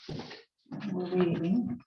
We're waiting.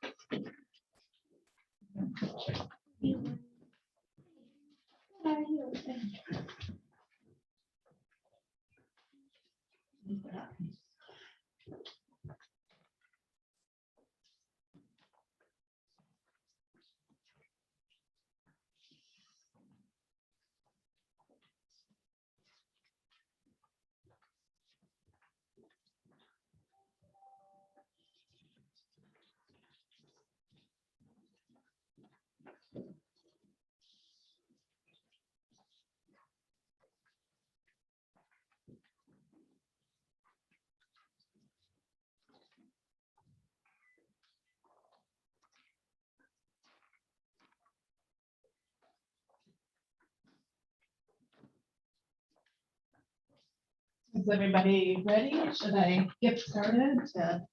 Is everybody ready? Should I get started to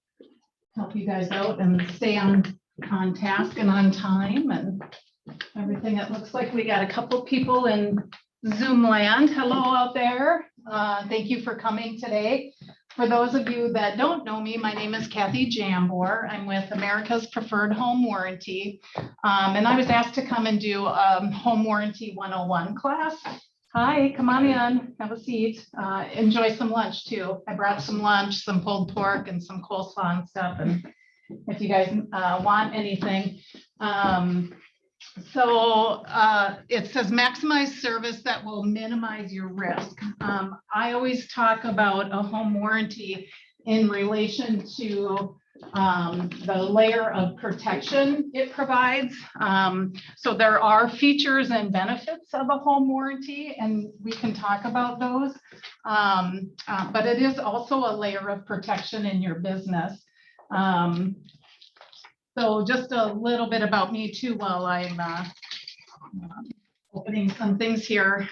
help you guys out and stay on task and on time and everything? It looks like we got a couple people in Zoom land. Hello out there. Thank you for coming today. For those of you that don't know me, my name is Kathy Jambor. I'm with America's Preferred Home Warranty. And I was asked to come and do a Home Warranty 101 class. Hi, come on in, have a seat. Enjoy some lunch too. I brought some lunch, some pulled pork and some coleslaw and stuff. And if you guys want anything. It says maximize service that will minimize your risk. I always talk about a home warranty in relation to the layer of protection it provides. So there are features and benefits of a home warranty, and we can talk about those. But it is also a layer of protection in your business. So just a little bit about me too while I'm opening some things here.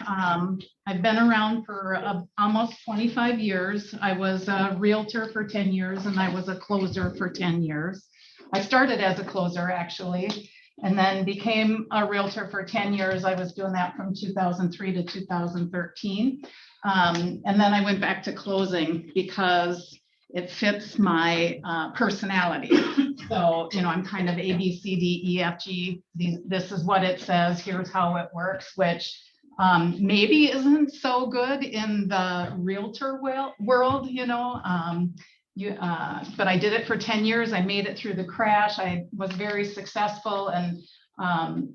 I've been around for almost 25 years. I was a realtor for 10 years and I was a closer for 10 years. I started as a closer actually, and then became a realtor for 10 years. I was doing that from 2003 to 2013. And then I went back to closing because it fits my personality. So, you know, I'm kind of A, B, C, D, E, F, G. This is what it says. Here's how it works, which maybe isn't so good in the realtor world, you know. But I did it for 10 years. I made it through the crash. I was very successful and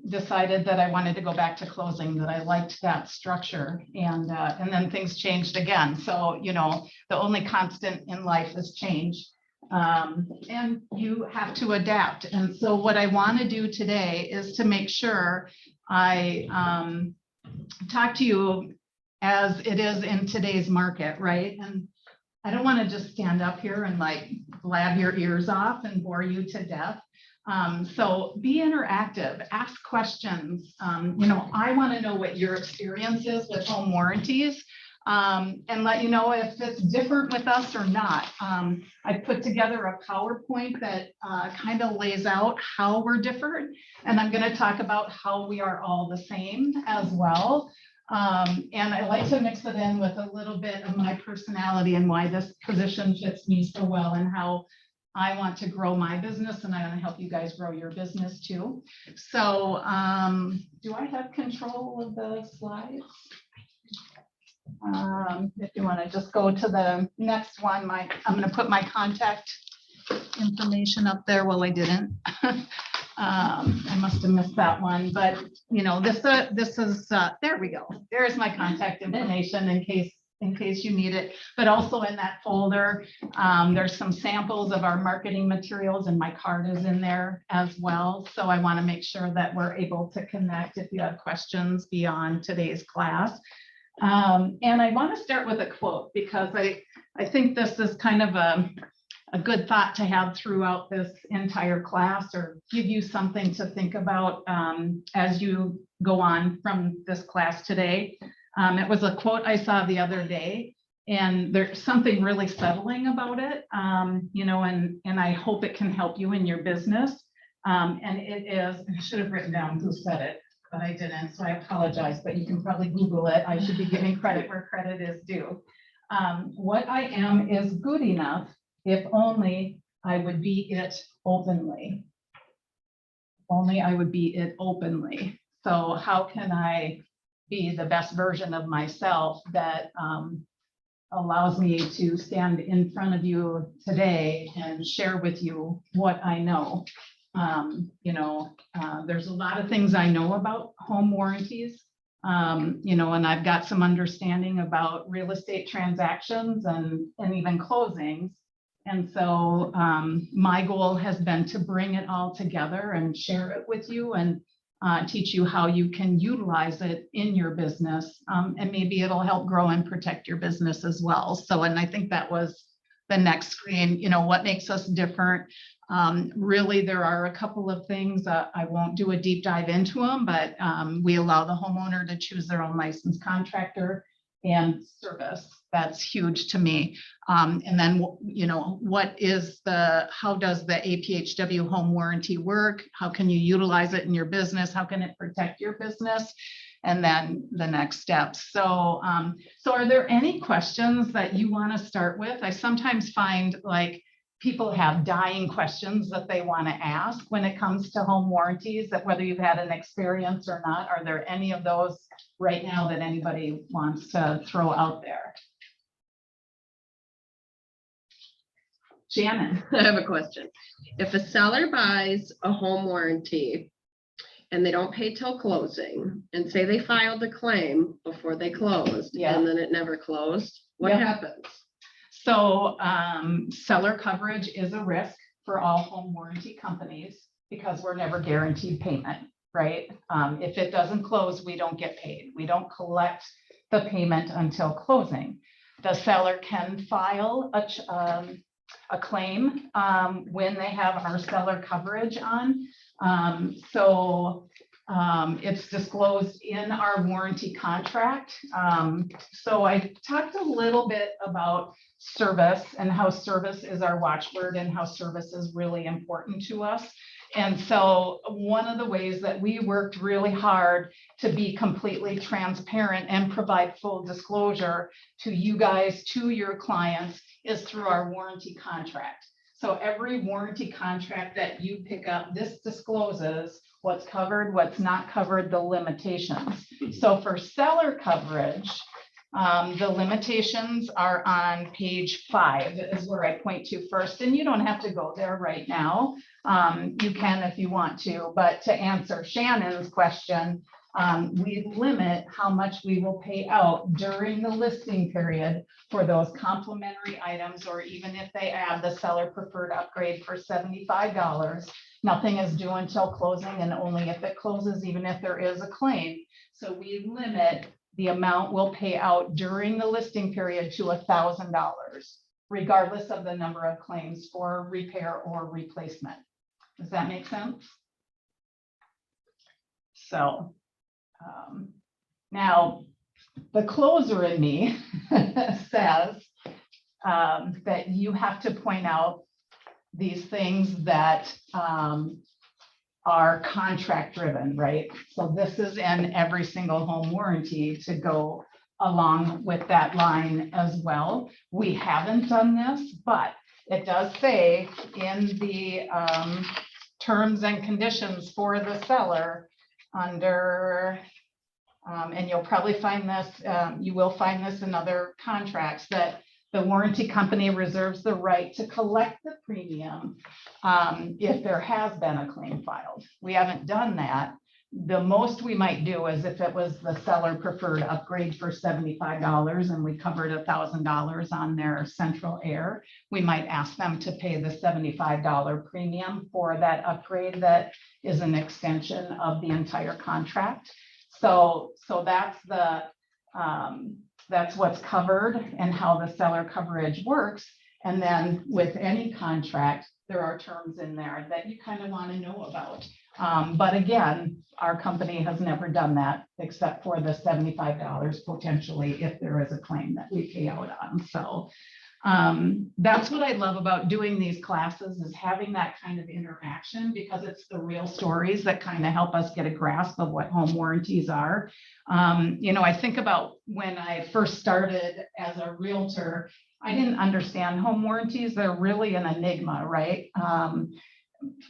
decided that I wanted to go back to closing, that I liked that structure. And then things changed again. So, you know, the only constant in life is change. And you have to adapt. And so what I want to do today is to make sure I talk to you as it is in today's market, right? And I don't want to just stand up here and like blab your ears off and bore you to death. So be interactive, ask questions. You know, I want to know what your experience is with home warranties. And let you know if it's different with us or not. I put together a PowerPoint that kind of lays out how we're different. And I'm going to talk about how we are all the same as well. And I like to mix it in with a little bit of my personality and why this position fits me so well and how I want to grow my business, and I want to help you guys grow your business too. So do I have control of the slides? If you want to just go to the next one, I'm going to put my contact information up there. Well, I didn't. I must have missed that one, but you know, this is there we go. There's my contact information in case you need it. But also in that folder, there's some samples of our marketing materials, and my card is in there as well. So I want to make sure that we're able to connect if you have questions beyond today's class. And I want to start with a quote because I think this is kind of a good thought to have throughout this entire class, or give you something to think about as you go on from this class today. It was a quote I saw the other day, and there's something really settling about it, you know, and I hope it can help you in your business. And it is, I should have written down who said it, but I didn't, so I apologize, but you can probably Google it. I should be giving credit where credit is due. What I am is good enough if only I would be it openly. Only I would be it openly. So how can I be the best version of myself that allows me to stand in front of you today and share with you what I know? There's a lot of things I know about home warranties, and I've got some understanding about real estate transactions and even closings. And so my goal has been to bring it all together and share it with you and teach you how you can utilize it in your business. And maybe it'll help grow and protect your business as well. So, and I think that was the next screen, what makes us different. Really, there are a couple of things that I won't do a deep dive into them, but we allow the homeowner to choose their own licensed contractor and service. That's huge to me. And then, how does the APHW home warranty work? How can you utilize it in your business? How can it protect your business? And then the next steps. So are there any questions that you want to start with? I sometimes find like people have dying questions that they want to ask when it comes to home warranties, that whether you've had an experience or not. Are there any of those right now that anybody wants to throw out there? Shannon. I have a question. If a seller buys a home warranty and they don't pay till closing, and say they filed a claim before they closed, and then it never closed, what happens? So seller coverage is a risk for all home warranty companies because we're never guaranteed payment, right? If it doesn't close, we don't get paid. We don't collect the payment until closing. The seller can file a claim when they have our seller coverage on. It's disclosed in our warranty contract. So I talked a little bit about service and how service is our watchword and how service is really important to us. And so one of the ways that we worked really hard to be completely transparent and provide full disclosure to you guys, to your clients, is through our warranty contract. So every warranty contract that you pick up, this discloses what's covered, what's not covered, the limitations. So for seller coverage, the limitations are on page 5 is where I point to first, and you don't have to go there right now. You can if you want to, but to answer Shannon's question, we limit how much we will pay out during the listing period for those complimentary items, or even if they add the seller preferred upgrade for $75, nothing is due until closing, and only if it closes, even if there is a claim. So we limit the amount we'll pay out during the listing period to $1,000, regardless of the number of claims for repair or replacement. Does that make sense? So now the closer in me says that you have to point out these things that are contract driven, right? So this is in every single home warranty to go along with that line as well. We haven't done this, but it does say in the terms and conditions for the seller under, and you'll probably find this, you will find this in other contracts, that the warranty company reserves the right to collect the premium if there has been a claim filed. We haven't done that. The most we might do is if it was the seller preferred upgrade for $75 and we covered $1,000 on their central air, we might ask them to pay the $75 premium for that upgrade that is an extension of the entire contract. So that's the that's what's covered and how the seller coverage works. And then with any contract, there are terms in there that you kind of want to know about. But again, our company has never done that except for the $75 potentially if there is a claim that we pay out on. So that's what I love about doing these classes, is having that kind of interaction, because it's the real stories that kind of help us get a grasp of what home warranties are. I think about when I first started as a realtor, I didn't understand home warranties. They're really an enigma, right?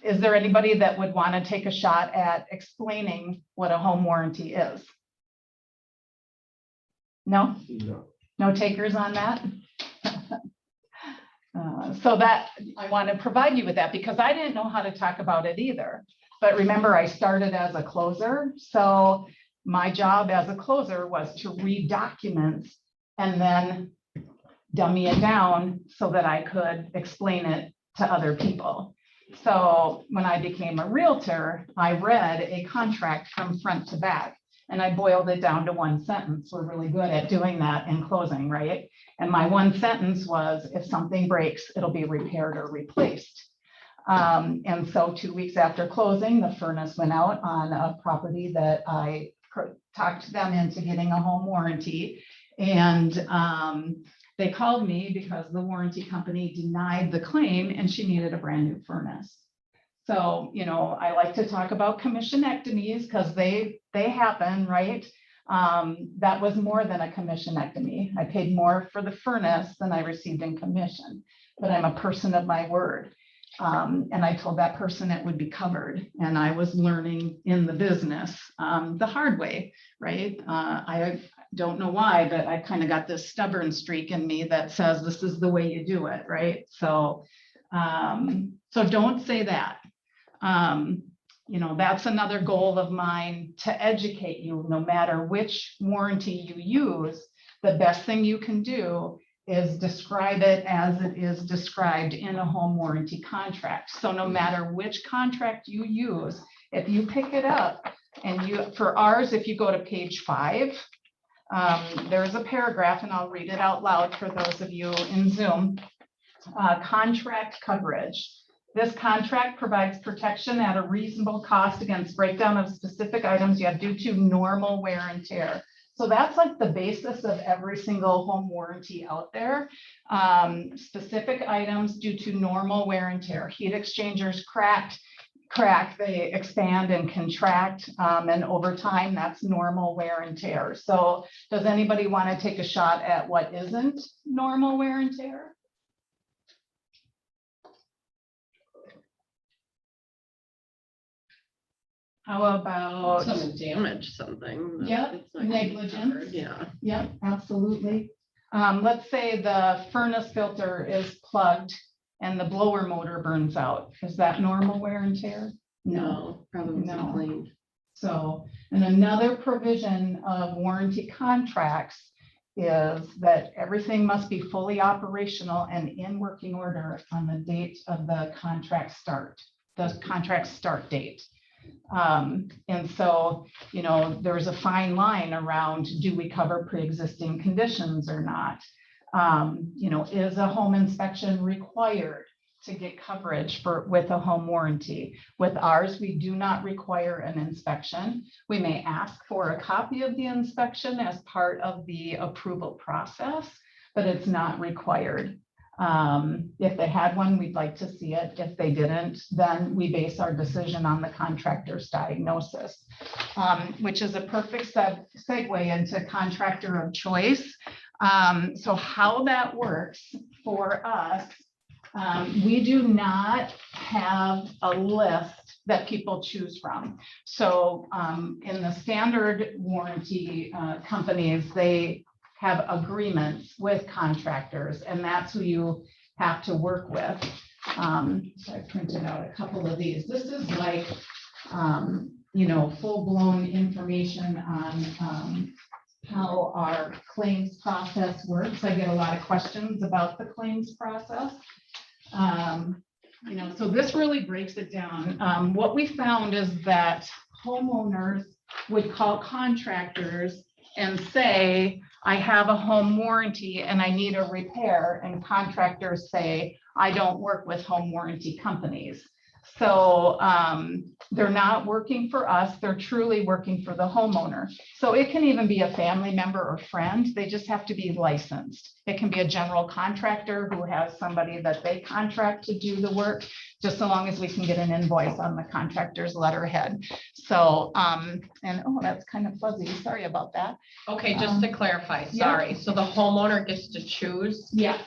Is there anybody that would want to take a shot at explaining what a home warranty is? No? No. No takers on that? So that I want to provide you with that because I didn't know how to talk about it either. But remember, I started as a closer. So my job as a closer was to read documents and then dummy it down so that I could explain it to other people. So when I became a realtor, I read a contract from front to back and I boiled it down to one sentence. We're really good at doing that in closing, right? And my one sentence was, if something breaks, it'll be repaired or replaced. And so 2 weeks after closing, the furnace went out on a property that I talked them into getting a home warranty. And they called me because the warranty company denied the claim and she needed a brand new furnace. So, you know, I like to talk about commissionectomies because they happen, right? That was more than a commissionectomy. I paid more for the furnace than I received in commission, but I'm a person of my word. And I told that person it would be covered, and I was learning in the business the hard way, right? I don't know why, but I kind of got this stubborn streak in me that says this is the way you do it, right? So, so don't say that. You know, that's another goal of mine, to educate you. No matter which warranty you use, the best thing you can do is describe it as it is described in a home warranty contract. So no matter which contract you use, if you pick it up and for ours, if you go to page 5, there's a paragraph and I'll read it out loud for those of you in Zoom. Contract coverage. This contract provides protection at a reasonable cost against breakdown of specific items you have due to normal wear and tear. So that's like the basis of every single home warranty out there. Specific items due to normal wear and tear. Heat exchangers crack, they expand and contract, and over time that's normal wear and tear. So does anybody want to take a shot at what isn't normal wear and tear? How about Someone damaged something. Yep, It's not gonna be negligence. covered, yeah. Yep, absolutely. Let's say the furnace filter is plugged and the blower motor burns out. Is that normal wear and tear? No, probably No. cleaned. So, and another provision of warranty contracts is that everything must be fully operational and in working order on the date of the contract start date. And so, you know, there's a fine line around, do we cover pre-existing conditions or not? You know, is a home inspection required to get coverage with a home warranty? With ours, we do not require an inspection. We may ask for a copy of the inspection as part of the approval process, but it's not required. If they had one, we'd like to see it. If they didn't, then we base our decision on the contractor's diagnosis, which is a perfect segue into contractor of choice. So how that works for us, we do not have a list that people choose from. So in the standard warranty companies, they have agreements with contractors, and that's who you have to work with. So I printed out a couple of these. This is like, you know, full-blown information on how our claims process works. I get a lot of questions about the claims process. You know, so this really breaks it down. What we found is that homeowners would call contractors and say, I have a home warranty and I need a repair, and contractors say, I don't work with home warranty companies. So they're not working for us. They're truly working for the homeowner. So it can even be a family member or friend. They just have to be licensed. It can be a general contractor who has somebody that they contract to do the work, just so long as we can get an invoice on the contractor's letterhead. So, and oh, that's kind of fuzzy. Sorry about that. Okay, just to clarify, yeah. sorry. So the homeowner gets to choose? Yeah.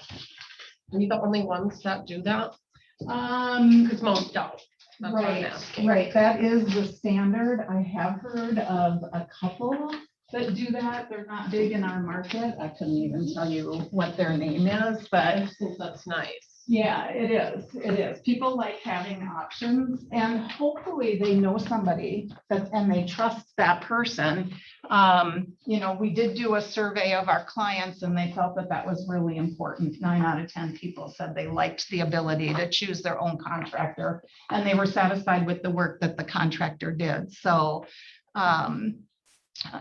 Are you the only ones that do that? Because most don't. That's what I'm Right, asking. right. That is the standard. I have heard of a couple that do that. They're not big in our market. I couldn't even tell you what their name is, but That's nice. yeah, it is. It is. People like having options, and hopefully they know somebody that, and they trust that person. You know, we did do a survey of our clients and they felt that that was really important. 9 out of 10 people said they liked the ability to choose their own contractor, and they were satisfied with the work that the contractor did. So,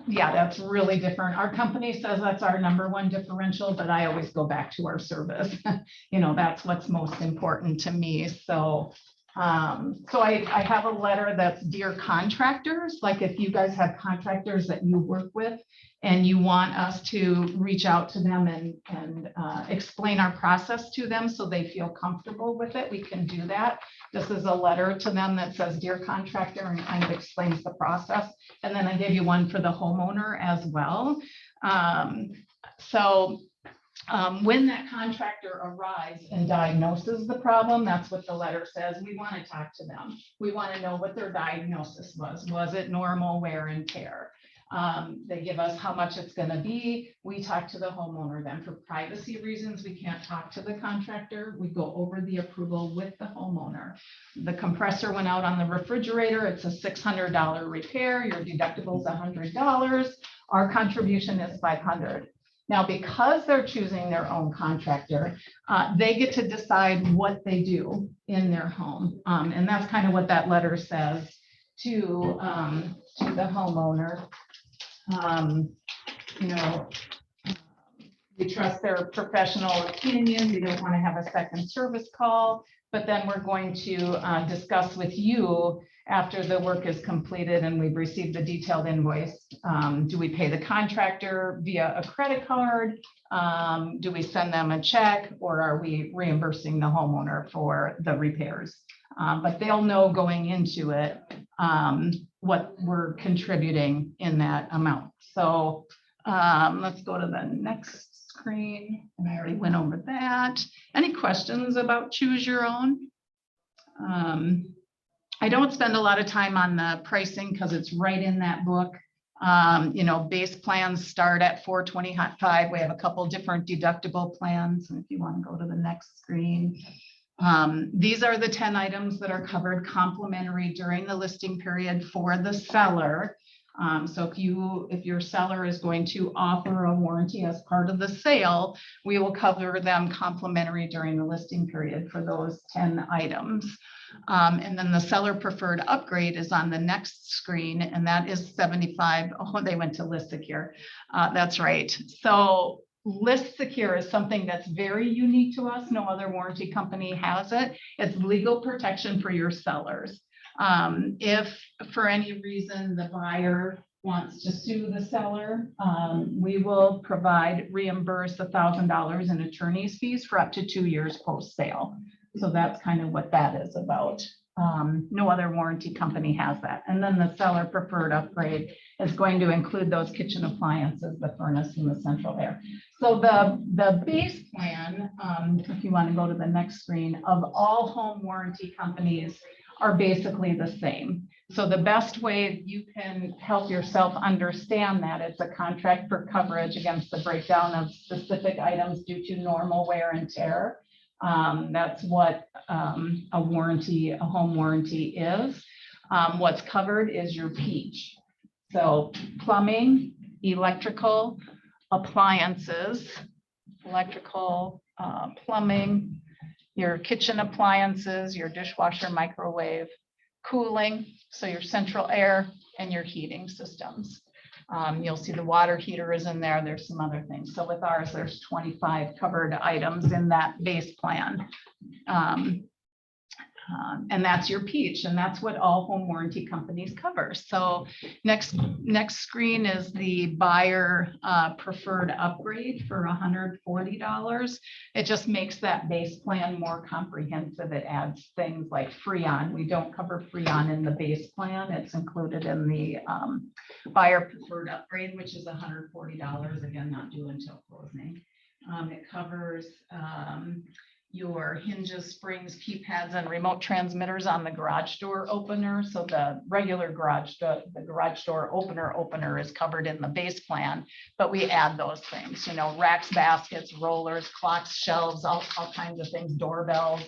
yeah, that's really different. Our company says that's our #1 differential, but I always go back to our service. You know, that's what's most important to me. So, I have a letter that's dear contractors. Like if you guys have contractors that you work with and you want us to reach out to them and explain our process to them so they feel comfortable with it, we can do that. This is a letter to them that says, dear contractor, and kind of explains the process. And then I gave you one for the homeowner as well. When that contractor arrives and diagnoses the problem, that's what the letter says. We want to talk to them. We want to know what their diagnosis was. Was it normal wear and tear? They give us how much it's going to be. We talk to the homeowner. Then for privacy reasons, we can't talk to the contractor. We go over the approval with the homeowner. The compressor went out on the refrigerator. It's a $600 repair. Your deductible is $100. Our contribution is $500. Now, because they're choosing their own contractor, they get to decide what they do in their home. And that's kind of what that letter says to the homeowner. You know, we trust their professional opinion. We don't want to have a second service call, but then we're going to discuss with you after the work is completed and we've received the detailed invoice. Do we pay the contractor via a credit card? Do we send them a check, or are we reimbursing the homeowner for the repairs? But they'll know going into it what we're contributing in that amount. So let's go to the next screen. And I already went over that. Any questions about choose your own? I don't spend a lot of time on the pricing because it's right in that book. You know, base plans start at $425. We have a couple different deductible plans. And if you want to go to the next screen, these are the 10 items that are covered complimentary during the listing period for the seller. So if your seller is going to offer a warranty as part of the sale, we will cover them complimentary during the listing period for those 10 items. And then the seller preferred upgrade is on the next screen, and that is $75. Oh, they went to List Secure. That's right. So List Secure is something that's very unique to us. No other warranty company has it. It's legal protection for your sellers. If for any reason the buyer wants to sue the seller, we will reimburse $1,000 in attorney's fees for up to 2 years post-sale. So that's kind of what that is about. No other warranty company has that. And then the seller preferred upgrade is going to include those kitchen appliances, the furnace and the central air. So the base plan, if you want to go to the next screen, of all home warranty companies are basically the same. So the best way you can help yourself understand that, it's a contract for coverage against the breakdown of specific items due to normal wear and tear. That's what a home warranty is. What's covered is your peach. So plumbing, electrical, appliances, plumbing, your kitchen appliances, your dishwasher, microwave, cooling, so your central air, and your heating systems. You'll see the water heater is in there. There's some other things. So with ours, there's 25 covered items in that base plan. And that's your peach, and that's what all home warranty companies cover. So next screen is the buyer preferred upgrade for $140. It just makes that base plan more comprehensive. It adds things like Freon. We don't cover Freon in the base plan. It's included in the buyer preferred upgrade, which is $140. Again, not due until closing. It covers your hinges, springs, keypads, and remote transmitters on the garage door opener. So the regular garage door opener is covered in the base plan, but we add those things, you know, racks, baskets, rollers, clocks, shelves, all kinds of things, doorbells,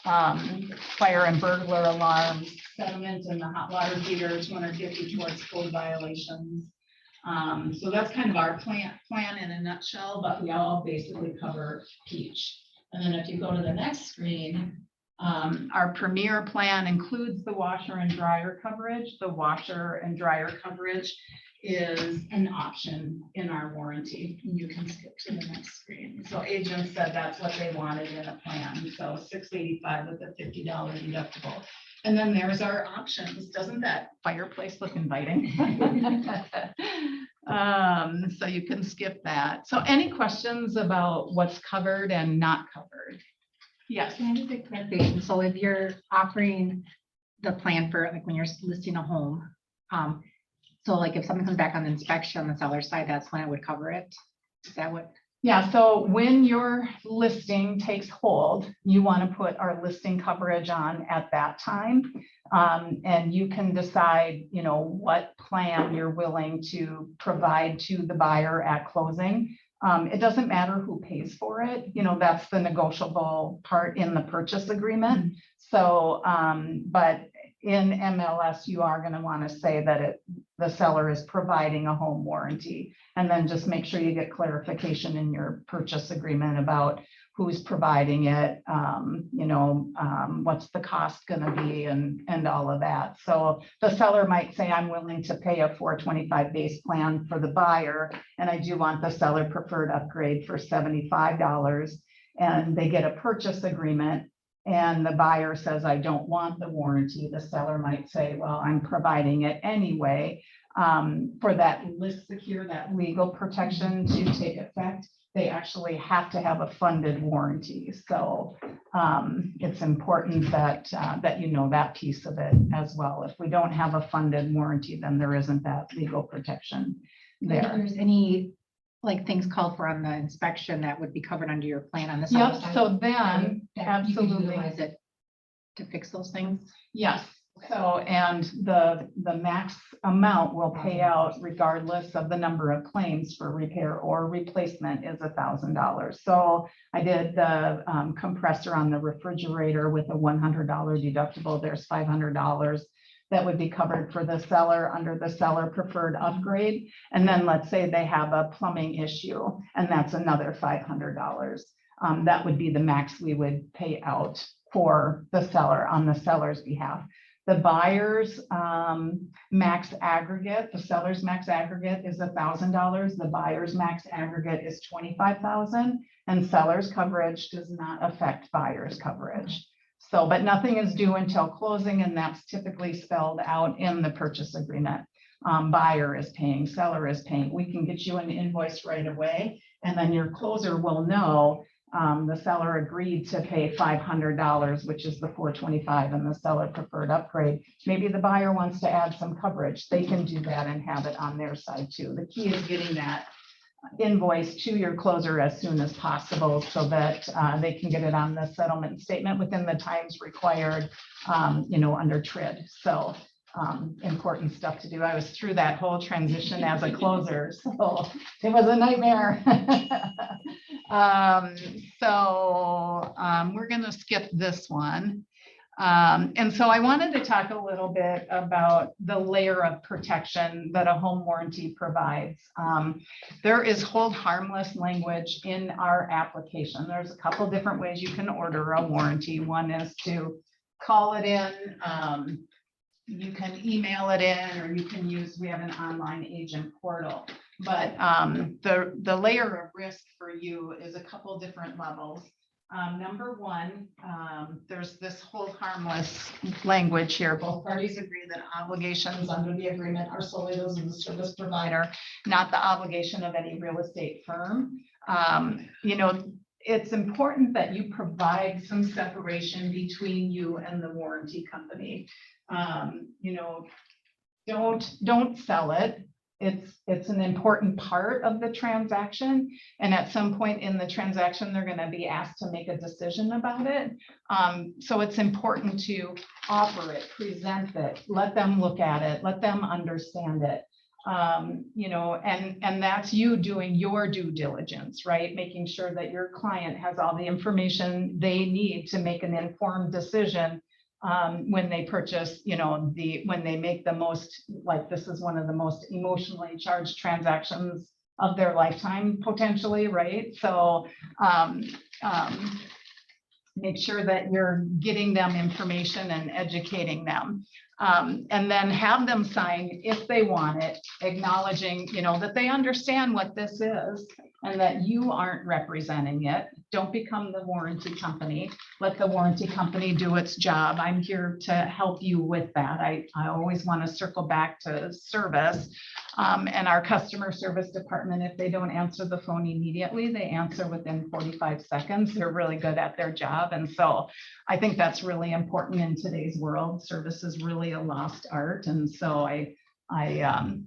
fire and burglar alarms, sediment in the hot water heater, 250 towards code violations. So that's kind of our plan in a nutshell, but we all basically cover peach. And then if you go to the next screen, our premier plan includes the washer and dryer coverage. The washer and dryer coverage is an option in our warranty. You can skip to the next screen. So agents said that's what they wanted in a plan. So $685 with a $50 deductible. And then there's our options. Doesn't that fireplace look inviting? So you can skip that. So any questions about what's covered and not covered? Yes. Can I just get clarification? So if you're offering the plan for like when you're listing a home, so like if something comes back on the inspection on the seller side, that's when it would cover it? Is that what? Yeah, so when your listing takes hold, you want to put our listing coverage on at that time. And you can decide, you know, what plan you're willing to provide to the buyer at closing. It doesn't matter who pays for it. You know, that's the negotiable part in the purchase agreement. So, but in MLS, you are going to want to say that the seller is providing a home warranty, and then just make sure you get clarification in your purchase agreement about who's providing it, you know, what's the cost going to be, and all of that. So the seller might say, I'm willing to pay a $425 base plan for the buyer, and I do want the seller preferred upgrade for $75, and they get a purchase agreement. And the buyer says, I don't want the warranty. The seller might say, well, I'm providing it anyway. For that list secure, that legal protection to take effect, they actually have to have a funded warranty. So it's important that that you know that piece of it as well. If we don't have a funded warranty, then there isn't that legal protection there. If there's any like things called for on the inspection that would be covered under your plan on the Yep, side? so then that you could absolutely. utilize it to fix those things? Yes, so, and the max amount will pay out regardless of the number of claims for repair or replacement is $1,000. So I did the compressor on the refrigerator with a $100 deductible. There's $500 that would be covered for the seller under the seller preferred upgrade. And then let's say they have a plumbing issue, and that's another $500. That would be the max we would pay out for the seller on the seller's behalf. The buyer's max aggregate, the seller's max aggregate is $1,000. The buyer's max aggregate is $25,000, and seller's coverage does not affect buyer's coverage. So, but nothing is due until closing, and that's typically spelled out in the purchase agreement. Buyer is paying, seller is paying. We can get you an invoice right away, and then your closer will know the seller agreed to pay $500, which is the $425 and the seller preferred upgrade. Maybe the buyer wants to add some coverage. They can do that and have it on their side too. The key is getting that invoice to your closer as soon as possible so that they can get it on the settlement statement within the times required, you know, under TRID. So important stuff to do. I was through that whole transition as a closer, so it was a nightmare. We're going to skip this one. And so I wanted to talk a little bit about the layer of protection that a home warranty provides. There is hold harmless language in our application. There's a couple different ways you can order a warranty. One is to call it in. You can email it in, or you can use, we have an online agent portal. But the layer of risk for you is a couple different levels. Number one, there's this hold harmless language here. Both parties agree that obligations under the agreement are solely those of the service provider, not the obligation of any real estate firm. It's important that you provide some separation between you and the warranty company. Don't sell it. It's an important part of the transaction. And at some point in the transaction, they're going to be asked to make a decision about it. So it's important to offer it, present it, let them look at it, let them understand it. And that's you doing your due diligence, right? Making sure that your client has all the information they need to make an informed decision when they purchase, when they make the most, like this is one of the most emotionally charged transactions of their lifetime, potentially, right? So make sure that you're getting them information and educating them. And then have them sign, if they want it, acknowledging, that they understand what this is and that you aren't representing it. Don't become the warranty company. Let the warranty company do its job. I'm here to help you with that. I always want to circle back to service. And our customer service department, if they don't answer the phone immediately, they answer within 45 seconds. They're really good at their job. And so I think that's really important in today's world. Service is really a lost art. And so I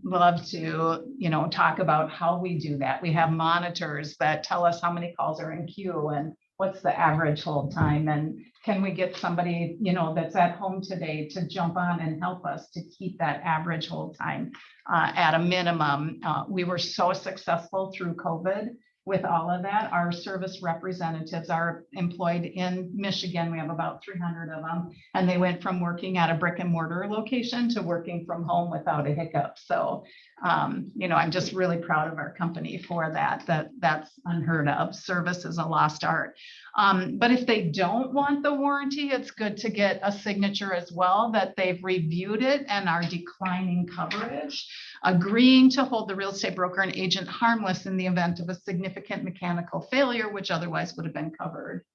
love to, talk about how we do that. We have monitors that tell us how many calls are in queue and what's the average hold time. And can we get somebody, that's at home today to jump on and help us to keep that average hold time at a minimum. We were so successful through COVID with all of that. Our service representatives are employed in Michigan. We have about 300 of them, and they went from working at a brick and mortar location to working from home without a hiccup. So, I'm just really proud of our company for that. That's unheard of. Service is a lost art. But if they don't want the warranty, it's good to get a signature as well that they've reviewed it and are declining coverage, agreeing to hold the real estate broker and agent harmless in the event of a significant mechanical failure, which otherwise would have been covered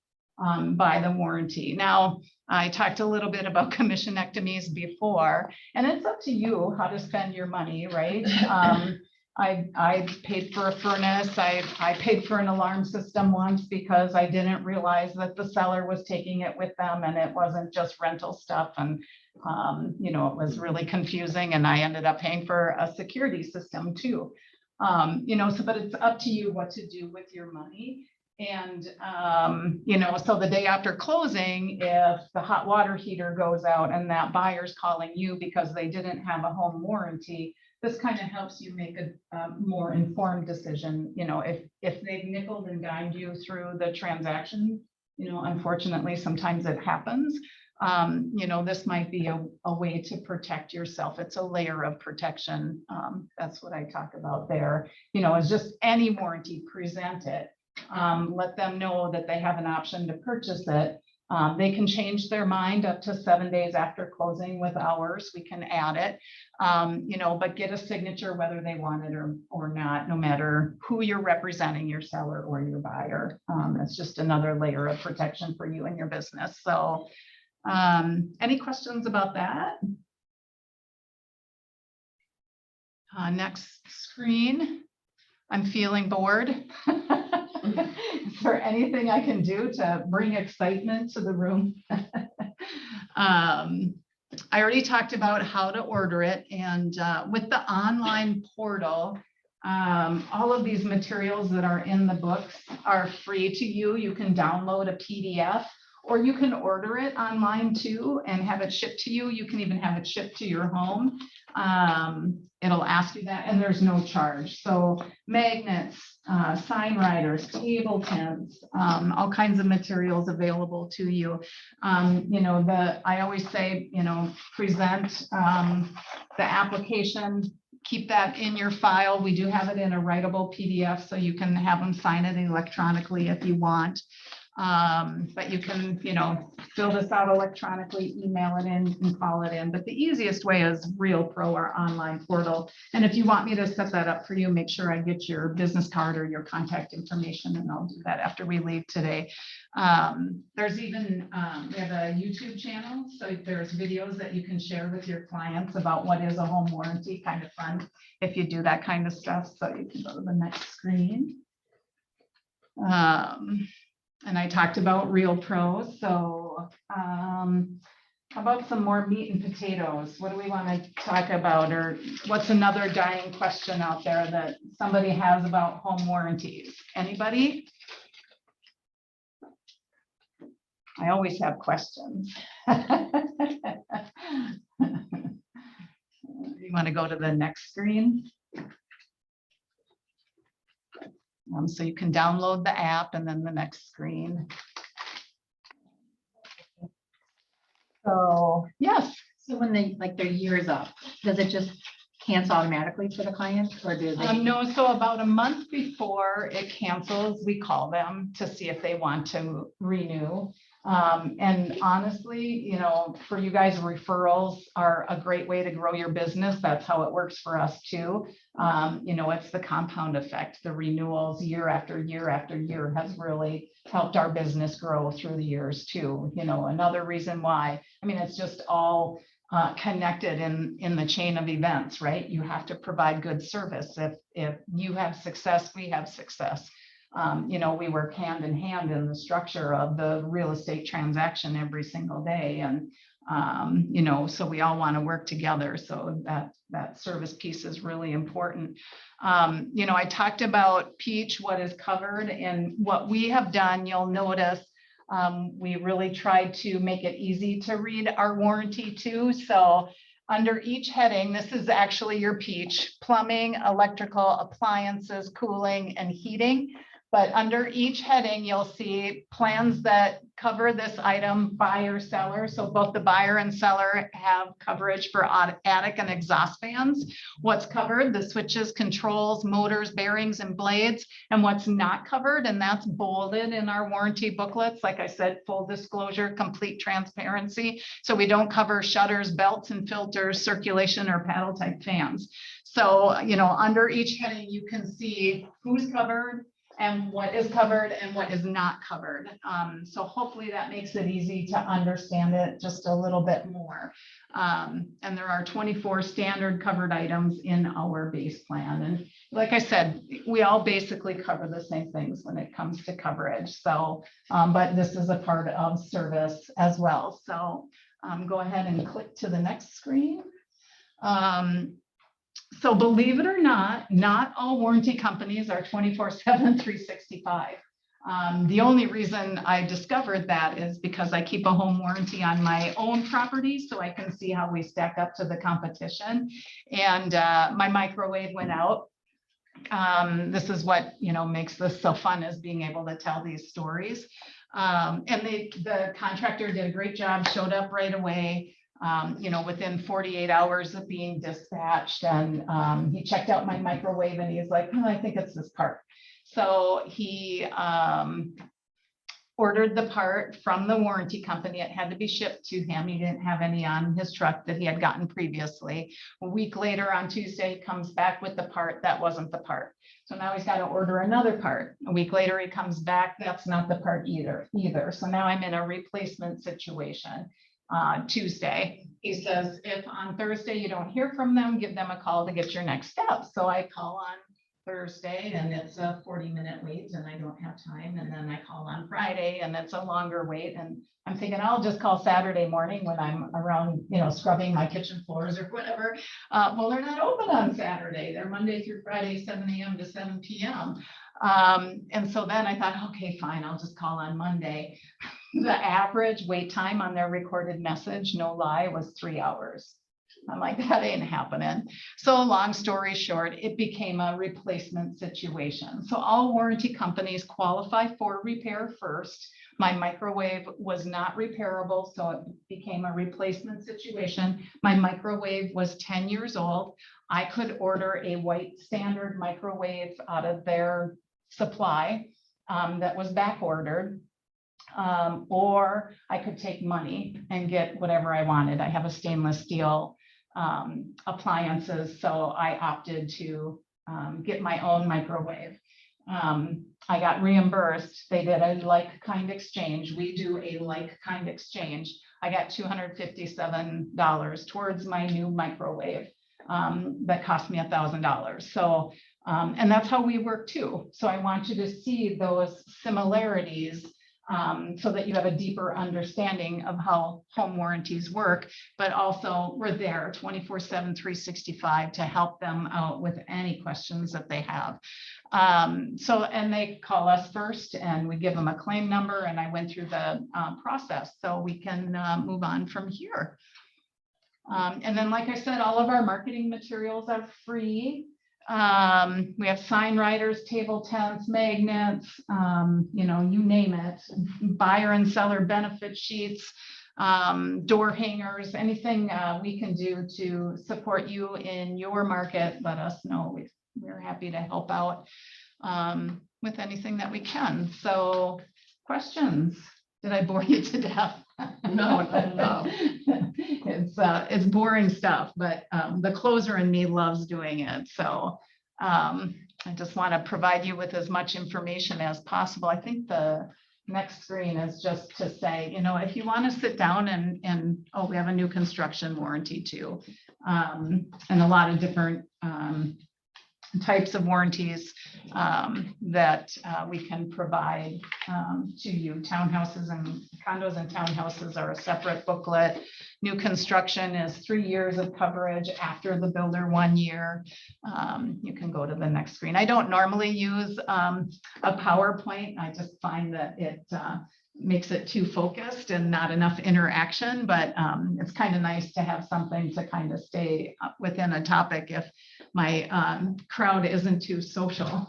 by the warranty. Now, I talked a little bit about commissionectomies before, and it's up to you how to spend your money, right? I paid for a furnace. I paid for an alarm system once because I didn't realize that the seller was taking it with them and it wasn't just rental stuff. And, it was really confusing, and I ended up paying for a security system too. But it's up to you what to do with your money. And, so the day after closing, if the hot water heater goes out and that buyer's calling you because they didn't have a home warranty, this kind of helps you make a more informed decision. If they've nickeled and dimed you through the transaction, unfortunately, sometimes it happens. This might be a way to protect yourself. It's a layer of protection. That's what I talk about there. It's just any warranty, present it. Let them know that they have an option to purchase it. They can change their mind up to 7 days after closing with ours. We can add it, but get a signature whether they want it or not, no matter who you're representing, your seller or your buyer. It's just another layer of protection for you and your business. So any questions about that? Next screen. I'm feeling bored. Is there anything I can do to bring excitement to the room? I already talked about how to order it, and with the online portal, all of these materials that are in the books are free to you. You can download a PDF, or you can order it online too and have it shipped to you. You can even have it shipped to your home. It'll ask you that, and there's no charge. So magnets, sign writers, table tents, all kinds of materials available to you. I always say, present the application, keep that in your file. We do have it in a writable PDF, so you can have them sign it electronically if you want. But you can, fill this out electronically, email it in, and call it in. But the easiest way is Real Pro, our online portal. And if you want me to set that up for you, make sure I get your business card or your contact information, and I'll do that after we leave today. There's even, we have a YouTube channel, so there's videos that you can share with your clients about what is a home warranty. Kind of fun if you do that kind of stuff. So you can go to the next screen. And I talked about Real Pro. So how about some more meat and potatoes? What do we want to talk about? Or what's another dying question out there that somebody has about home warranties? Anybody? I always have questions. You want to go to the next screen? So you can download the app, and then the next screen. So yes. So when their year is up, does it just cancel automatically for the client, or do they? No, so about a month before it cancels, we call them to see if they want to renew. And honestly, for you guys, referrals are a great way to grow your business. That's how it works for us too. It's the compound effect. The renewals year after year after year has really helped our business grow through the years too. Another reason why, it's just all connected in the chain of events, right? You have to provide good service. If you have success, we have success. We work hand in hand in the structure of the real estate transaction every single day. And, so we all want to work together. So that service piece is really important. I talked about Peach, what is covered, and what we have done, you'll notice, we really tried to make it easy to read our warranty too. So under each heading, this is actually your Peach: plumbing, electrical, appliances, cooling, and heating. But under each heading, you'll see plans that cover this item, buyer, seller. So both the buyer and seller have coverage for attic and exhaust fans. What's covered: the switches, controls, motors, bearings, and blades. And what's not covered, and that's bolded in our warranty booklets. Like I said, full disclosure, complete transparency. So we don't cover shutters, belts and filters, circulation, or paddle type fans. So, under each heading, you can see who's covered and what is covered and what is not covered. So hopefully that makes it easy to understand it just a little bit more. And there are 24 standard covered items in our base plan. And like I said, we all basically cover the same things when it comes to coverage. So, but this is a part of service as well. So go ahead and click to the next screen. So believe it or not all warranty companies are 24/7, 365. The only reason I discovered that is because I keep a home warranty on my own property, so I can see how we stack up to the competition. And my microwave went out. This is what makes this so fun, is being able to tell these stories. And the contractor did a great job, showed up right away. Within 48 hours of being dispatched, and he checked out my microwave, and he's like, I think it's this part. So he ordered the part from the warranty company. It had to be shipped to him. He didn't have any on his truck that he had gotten previously. A week later, on Tuesday, he comes back with the part that wasn't the part. So now he's got to order another part. A week later, he comes back. That's not the part either. So now I'm in a replacement situation. Tuesday, he says, if on Thursday you don't hear from them, give them a call to get your next step. So I call on Thursday, and it's a 40-minute wait, and I don't have time. And then I call on Friday, and it's a longer wait. And I'm thinking I'll just call Saturday morning when I'm around, scrubbing my kitchen floors or whatever. Well, they're not open on Saturday. They're Monday through Friday, 7 a.m. to 7 p.m. And so then I thought, okay, fine, I'll just call on Monday. The average wait time on their recorded message, no lie, was 3 hours. I'm like, that ain't happening. So long story short, it became a replacement situation. So all warranty companies qualify for repair first. My microwave was not repairable, so it became a replacement situation. My microwave was 10 years old. I could order a white standard microwave out of their supply that was back ordered. or I could take money and get whatever I wanted. I have a stainless steel appliances, so I opted to get my own microwave. I got reimbursed. They did a like-kind exchange. We do a like-kind exchange. I got $257 towards my new microwave that cost me $1,000. So, and that's how we work too. So I want you to see those similarities so that you have a deeper understanding of how home warranties work, but also we're there 24/7, 365 to help them out with any questions that they have. So, and they call us first and we give them a claim number, and I went through the process so we can move on from here. And then, like I said, all of our marketing materials are free. We have sign writers, table tents, magnets, you know, you name it, buyer and seller benefit sheets, door hangers, anything we can do to support you in your market, let us know. We're happy to help out with anything that we can. So questions? Did I bore you to death? No, no. It's boring stuff, but the closer in me loves doing it. So I just want to provide you with as much information as possible. I think the next screen is just to say, you know, if you want to sit down and oh, we have a new construction warranty too, and a lot of different types of warranties that we can provide to you. Townhouses and condos and townhouses are a separate booklet. New construction is 3 years of coverage after the builder 1 year. You can go to the next screen. I don't normally use a PowerPoint. I just find that it makes it too focused and not enough interaction, but it's kind of nice to have something to kind of stay within a topic if my crowd isn't too social.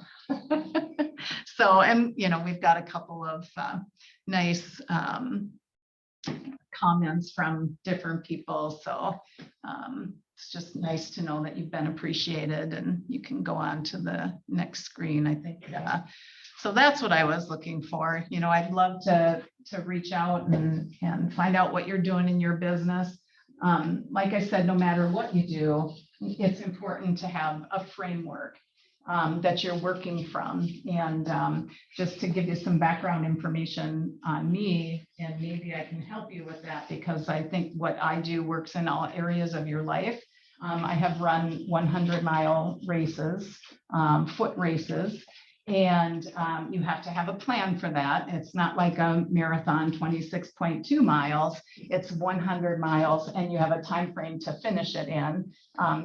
So, and you know, we've got a couple of nice comments from different people. So it's just nice to know that you've been appreciated, and you can go on to the next screen, I think. So that's what I was looking for. You know, I'd love to reach out and find out what you're doing in your business. Like I said, no matter what you do, it's important to have a framework that you're working from. And just to give you some background information on me, and maybe I can help you with that, because I think what I do works in all areas of your life. I have run 100-mile races, foot races. And you have to have a plan for that. It's not like a marathon, 26.2 miles. It's 100 miles, and you have a time frame to finish it in,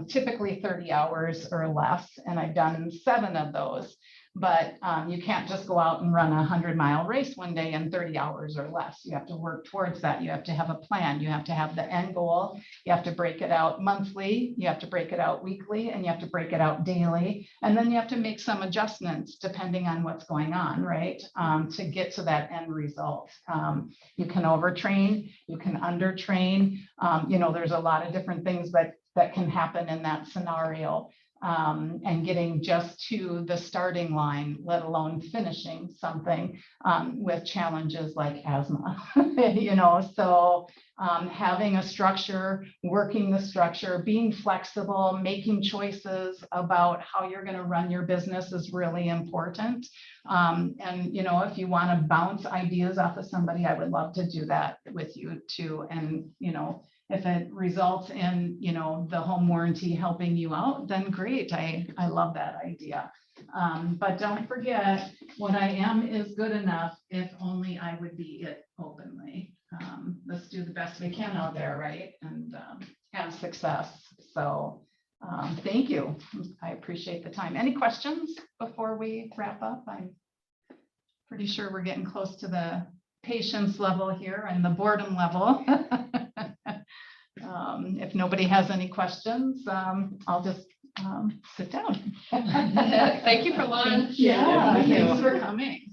typically 30 hours or less. And I've done 7 of those. But you can't just go out and run a 100-mile race one day in 30 hours or less. You have to work towards that. You have to have a plan. You have to have the end goal. You have to break it out monthly. You have to break it out weekly, and you have to break it out daily. And then you have to make some adjustments depending on what's going on, right? To get to that end result. You can overtrain, you can undertrain. You know, there's a lot of different things that can happen in that scenario. And getting just to the starting line, let alone finishing something with challenges like asthma, you know, so having a structure, working the structure, being flexible, making choices about how you're going to run your business is really important. And, you know, if you want to bounce ideas off of somebody, I would love to do that with you too. And, you know, if it results in, you know, the home warranty helping you out, then great. I love that idea. But don't forget, what I am is good enough if only I would be it openly. Let's do the best we can out there, right? And have success. So thank you. I appreciate the time. Any questions before we wrap up? I'm pretty sure we're getting close to the patience level here and the boredom level. If nobody has any questions, I'll just sit down. Thank you for lunch. Yeah, Thank you. thanks for coming.